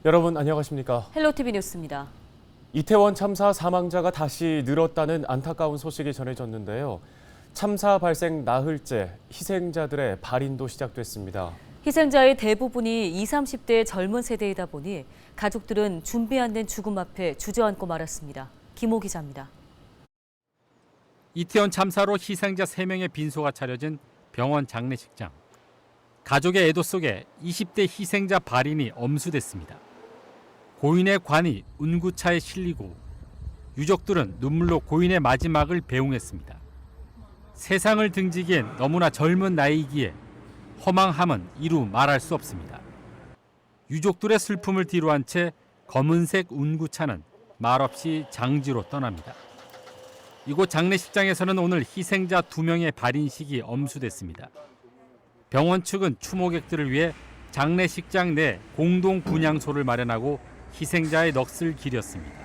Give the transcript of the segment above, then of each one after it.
여러분 안녕하십니까? 헬로티비 뉴스입니다. 이태원 참사 사망자가 다시 늘었다는 안타까운 소식이 전해졌는데요. 참사 발생 나흘째 희생자들의 발인도 시작됐습니다. 희생자의 대부분이 20, 30대의 젊은 세대이다 보니 가족들은 준비 안 된 죽음 앞에 주저앉고 말았습니다. 김호 기자입니다. 이태원 참사로 희생자 3명의 빈소가 차려진 병원 장례식장. 가족의 애도 속에 20대 희생자 발인이 엄수됐습니다. 고인의 관이 운구차에 실리고 유족들은 눈물로 고인의 마지막을 배웅했습니다. 세상을 등지기엔 너무나 젊은 나이이기에 허망함은 이루 말할 수 없습니다. 유족들의 슬픔을 뒤로한 채 검은색 운구차는 말없이 장지로 떠납니다. 이곳 장례식장에서는 오늘 희생자 2명의 발인식이 엄수됐습니다. 병원 측은 추모객들을 위해 장례식장 내 공동 분향소를 마련하고 희생자의 넋을 기렸습니다.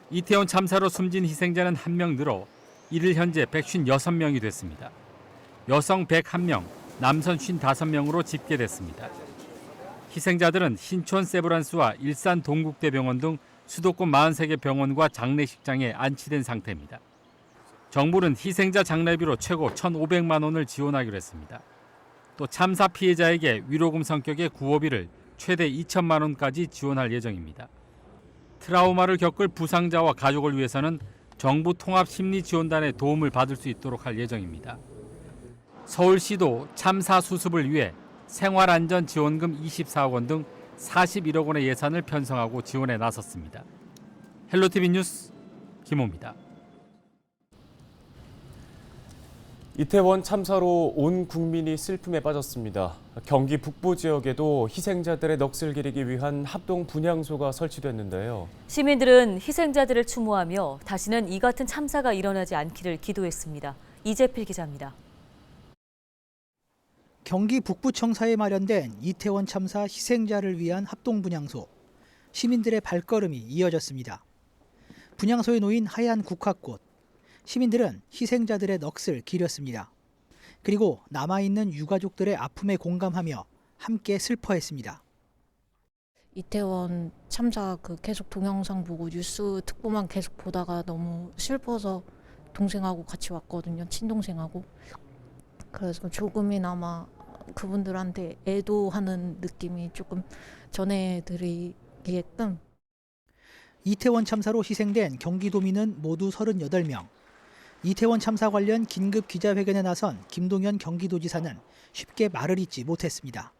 이태원 참사로 숨진 희생자는 1명 늘어 이를 현재 156명이 됐습니다. 여성 101명, 남성 55명으로 집계됐습니다. 희생자들은 신촌 세브란스와 일산 동국대병원 등 수도권 43개 병원과 장례식장에 안치된 상태입니다. 정부는 희생자 장례비로 최고 1,500만 원을 지원하기로 했습니다. 또 참사 피해자에게 위로금 성격의 구호비를 최대 2천만 원까지 지원할 예정입니다. 트라우마를 겪을 부상자와 가족을 위해서는 정부 통합심리지원단의 도움을 받을 수 있도록 할 예정입니다. 서울시도 참사 수습을 위해 생활안전지원금 24억 원 등 41억 원의 예산을 편성하고 지원에 나섰습니다. 헬로티비 뉴스 김호입니다. 이태원 참사로 온 국민이 슬픔에 빠졌습니다. 경기 북부 지역에도 희생자들의 넋을 기리기 위한 합동 분향소가 설치됐는데요. 시민들은 희생자들을 추모하며 다시는 이 같은 참사가 일어나지 않기를 기도했습니다. 이재필 기자입니다. 경기 북부청사에 마련된 이태원 참사 희생자를 위한 합동 분향소. 시민들의 발걸음이 이어졌습니다. 분향소에 놓인 하얀 국화꽃. 시민들은 희생자들의 넋을 기렸습니다. 그리고 남아있는 유가족들의 아픔에 공감하며 함께 슬퍼했습니다. 이태원 참사 계속 동영상 보고 뉴스 특보만 계속 보다가 너무 슬퍼서 동생하고 같이 왔거든요. 친동생하고. 그래서 조금이나마 그분들한테 애도하는 느낌이 조금 전해드리게끔. 이태원 참사로 희생된 경기도민은 모두 38명. 이태원 참사 관련 긴급 기자회견에 나선 김동연 경기도지사는 쉽게 말을 잇지 못했습니다.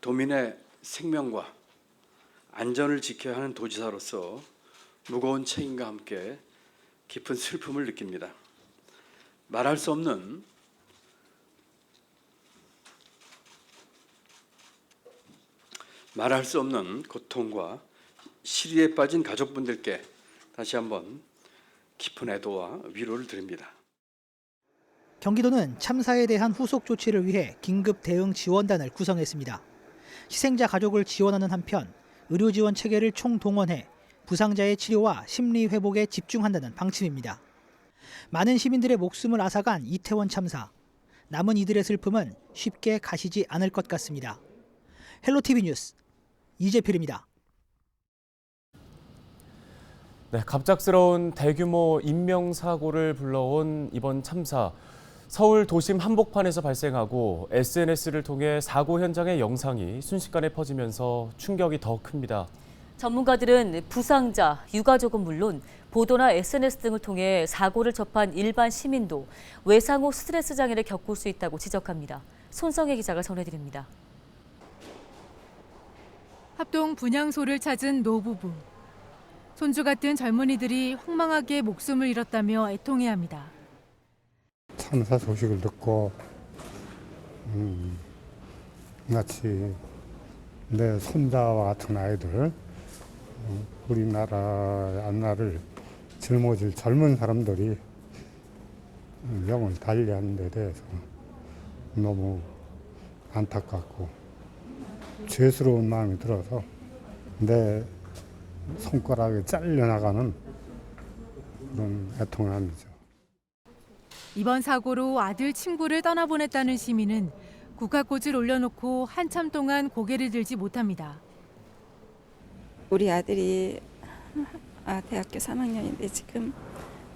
도민의 생명과 안전을 지켜야 하는 도지사로서 무거운 책임과 함께 깊은 슬픔을 느낍니다. 말할 수 없는 고통과 시리에 빠진 가족분들께 다시 한번 깊은 애도와 위로를 드립니다. 경기도는 참사에 대한 후속 조치를 위해 긴급 대응 지원단을 구성했습니다. 희생자 가족을 지원하는 한편 의료 지원 체계를 총동원해 부상자의 치료와 심리 회복에 집중한다는 방침입니다. 많은 시민들의 목숨을 앗아간 이태원 참사. 남은 이들의 슬픔은 쉽게 가시지 않을 것 같습니다. 헬로티비 뉴스 이재필입니다. 네, 갑작스러운 대규모 인명사고를 불러온 이번 참사. 서울 도심 한복판에서 발생하고 SNS를 통해 사고 현장의 영상이 순식간에 퍼지면서 충격이 더 큽니다. 전문가들은 부상자, 유가족은 물론 보도나 SNS 등을 통해 사고를 접한 일반 시민도 외상 후 스트레스 장애를 겪을 수 있다고 지적합니다. 손성혜 기자가 전해드립니다. 합동 분향소를 찾은 노부부. 손주 같은 젊은이들이 황망하게 목숨을 잃었다며 애통해합니다. 참사 소식을 듣고 마치 내 손자와 같은 아이들, 우리나라 앞날을 짊어질 젊은 사람들이 영을 달리하는 데 대해서 너무 안타깝고 죄스러운 마음이 들어서 내 손가락에 잘려나가는 그런 애통함이죠. 이번 사고로 아들 친구를 떠나보냈다는 시민은 국화꽃을 올려놓고 한참 동안 고개를 들지 못합니다. 우리 아들이 대학교 3학년인데 지금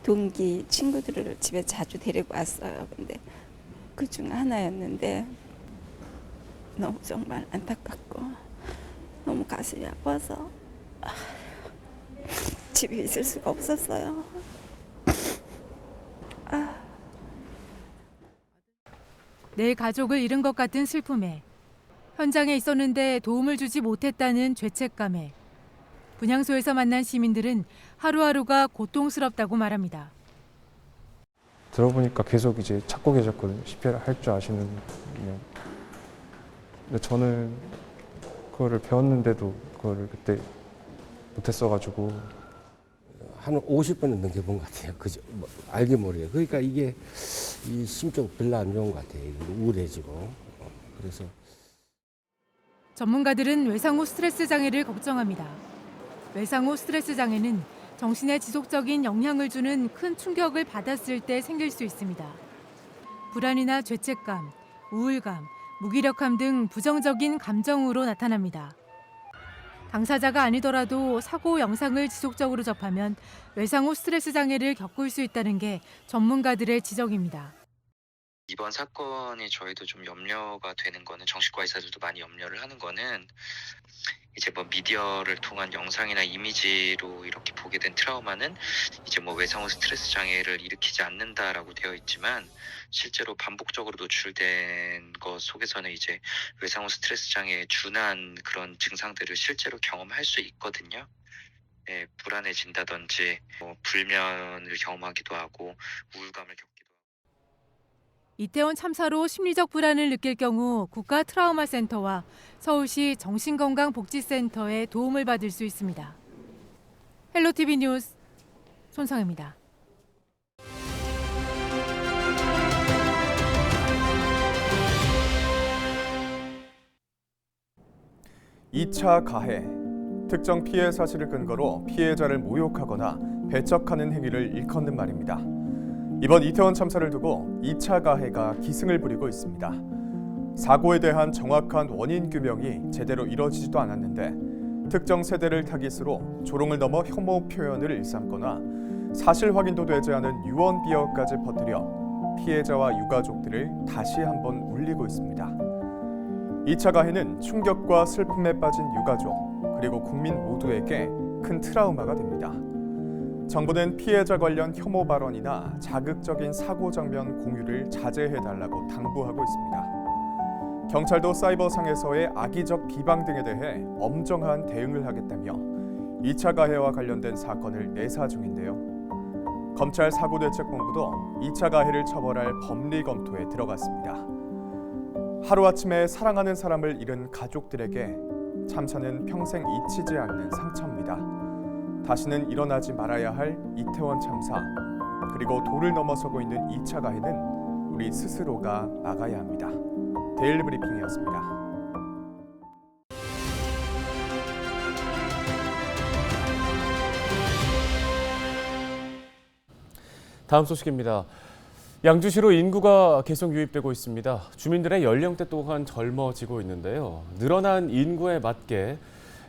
동기 친구들을 집에 자주 데리고 왔어요. 근데 그중 하나였는데 너무 정말 안타깝고 너무 가슴이 아파서 집에 있을 수가 없었어요. 내 가족을 잃은 것 같은 슬픔에, 현장에 있었는데 도움을 주지 못했다는 죄책감에 분향소에서 만난 시민들은 하루하루가 고통스럽다고 말합니다. 들어보니까 계속 이제 찾고 계셨거든요. CPR 할 줄 아시는 분. 근데 저는 그거를 배웠는데도 그거를 그때 못했어가지고 한 50번은 넘겨본 것 같아요. 그죠? 뭐, 알게 모르게. 그러니까 이게 이 심적 별로 안 좋은 것 같아요. 우울해지고. 그래서 전문가들은 외상후 스트레스 장애를 걱정합니다. 외상후 스트레스 장애는 정신에 지속적인 영향을 주는 큰 충격을 받았을 때 생길 수 있습니다. 불안이나 죄책감, 우울감, 무기력함 등 부정적인 감정으로 나타납니다. 당사자가 아니더라도 사고 영상을 지속적으로 접하면 외상후 스트레스 장애를 겪을 수 있다는 게 전문가들의 지적입니다. 이번 사건이 저희도 좀 염려가 되는 거는, 정신과 의사들도 많이 염려를 하는 거는, 이제 뭐 미디어를 통한 영상이나 이미지로 이렇게 보게 된 트라우마는 이제 뭐 외상후 스트레스 장애를 일으키지 않는다라고 되어 있지만, 실제로 반복적으로 노출된 것 속에서는 이제 외상후 스트레스 장애에 준한 그런 증상들을 실제로 경험할 수 있거든요. 예, 불안해진다든지 뭐 불면을 경험하기도 하고 우울감을 겪기도 하고. 이태원 참사로 심리적 불안을 느낄 경우 국가 트라우마 센터와 서울시 정신건강복지센터의 도움을 받을 수 있습니다. 헬로티비 뉴스 손성입니다. 2차 가해. 특정 피해 사실을 근거로 피해자를 모욕하거나 배척하는 행위를 일컫는 말입니다. 이번 이태원 참사를 두고 2차 가해가 기승을 부리고 있습니다. 사고에 대한 정확한 원인 규명이 제대로 이뤄지지도 않았는데, 특정 세대를 타깃으로 조롱을 넘어 혐오 표현을 일삼거나 사실 확인도 되지 않은 유언 비어까지 퍼뜨려 피해자와 유가족들을 다시 한번 울리고 있습니다. 2차 가해는 충격과 슬픔에 빠진 유가족, 그리고 국민 모두에게 큰 트라우마가 됩니다. 정부는 피해자 관련 혐오 발언이나 자극적인 사고 장면 공유를 자제해달라고 당부하고 있습니다. 경찰도 사이버상에서의 악의적 비방 등에 대해 엄정한 대응을 하겠다며 2차 가해와 관련된 사건을 내사 중인데요. 검찰 사고대책본부도 2차 가해를 처벌할 법리 검토에 들어갔습니다. 하루아침에 사랑하는 사람을 잃은 가족들에게 참사는 평생 잊히지 않는 상처입니다. 다시는 일어나지 말아야 할 이태원 참사, 그리고 도를 넘어서고 있는 2차 가해는 우리 스스로가 막아야 합니다. 데일리 브리핑이었습니다. 다음 소식입니다. 양주시로 인구가 계속 유입되고 있습니다. 주민들의 연령대 또한 젊어지고 있는데요. 늘어난 인구에 맞게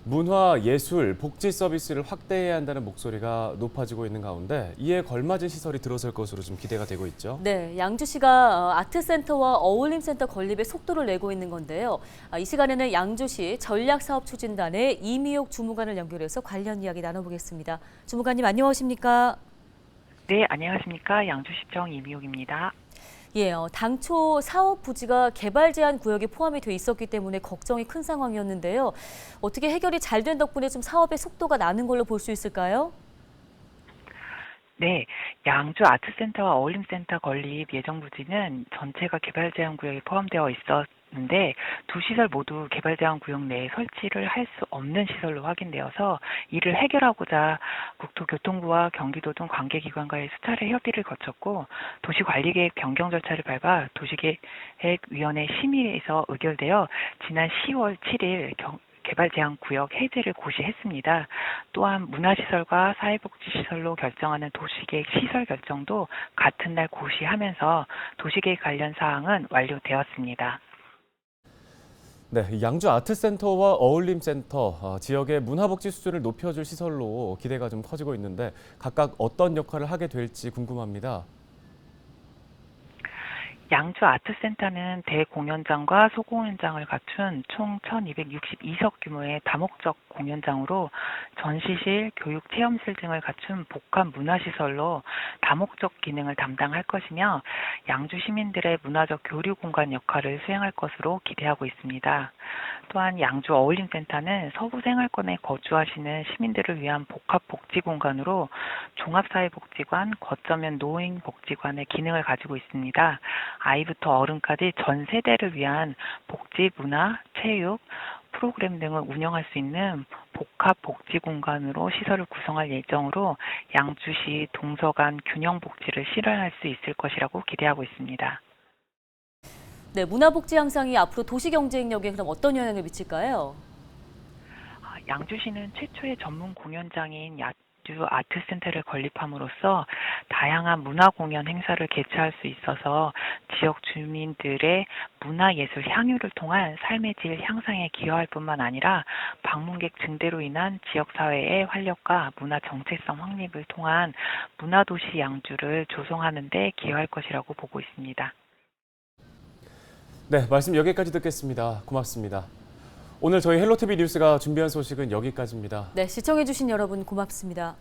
문화, 예술, 복지 서비스를 확대해야 한다는 목소리가 높아지고 있는 가운데 이에 걸맞은 시설이 들어설 것으로 좀 기대가 되고 있죠. 네, 양주시가 아트센터와 어울림센터 건립에 속도를 내고 있는 건데요. 이 시간에는 양주시 전략사업추진단의 이미옥 주무관을 연결해서 관련 이야기 나눠보겠습니다. 주무관님 안녕하십니까? 네, 안녕하십니까. 양주시청 이미옥입니다. 예, 당초 사업 부지가 개발 제한 구역에 포함이 돼 있었기 때문에 걱정이 큰 상황이었는데요. 어떻게 해결이 잘 된 덕분에 좀 사업의 속도가 나는 걸로 볼 수 있을까요? 네, 양주 아트센터와 어울림센터 건립 예정 부지는 전체가 개발 제한 구역에 포함되어 있었는데 두 시설 모두 개발 제한 구역 내에 설치를 할 수 없는 시설로 확인되어서 이를 해결하고자 국토교통부와 경기도 등 관계기관과의 수차례 협의를 거쳤고 도시관리계획 변경 절차를 밟아 도시계획위원회 심의에서 의결되어 지난 10월 7일 개발 제한 구역 해제를 고시했습니다. 또한 문화시설과 사회복지시설로 결정하는 도시계획 시설 결정도 같은 날 고시하면서 도시계획 관련 사항은 완료되었습니다. 네, 양주 아트센터와 어울림센터, 지역의 문화복지 수준을 높여줄 시설로 기대가 좀 커지고 있는데 각각 어떤 역할을 하게 될지 궁금합니다. 양주 아트센터는 대공연장과 소공연장을 갖춘 총 1262석 규모의 다목적 공연장으로 전시실, 교육체험실 등을 갖춘 복합 문화시설로 다목적 기능을 담당할 것이며 양주 시민들의 문화적 교류 공간 역할을 수행할 것으로 기대하고 있습니다. 또한 양주 어울림센터는 서부 생활권에 거주하시는 시민들을 위한 복합 복지 공간으로 종합사회복지관, 거점면 노인복지관의 기능을 가지고 있습니다. 아이부터 어른까지 전 세대를 위한 복지, 문화, 체육, 프로그램 등을 운영할 수 있는 복합 복지 공간으로 시설을 구성할 예정으로 양주시 동서간 균형 복지를 실현할 수 있을 것이라고 기대하고 있습니다. 네, 문화복지 향상이 앞으로 도시 경쟁력에 그럼 어떤 영향을 미칠까요? 양주시는 최초의 전문 공연장인 양주 아트센터를 건립함으로써 다양한 문화공연 행사를 개최할 수 있어서 지역 주민들의 문화예술 향유를 통한 삶의 질 향상에 기여할 뿐만 아니라 방문객 증대로 인한 지역사회의 활력과 문화 정체성 확립을 통한 문화도시 양주를 조성하는 데 기여할 것이라고 보고 있습니다. 네, 말씀 여기까지 듣겠습니다. 고맙습니다. 오늘 저희 헬로티비 뉴스가 준비한 소식은 여기까지입니다. 네, 시청해주신 여러분 고맙습니다.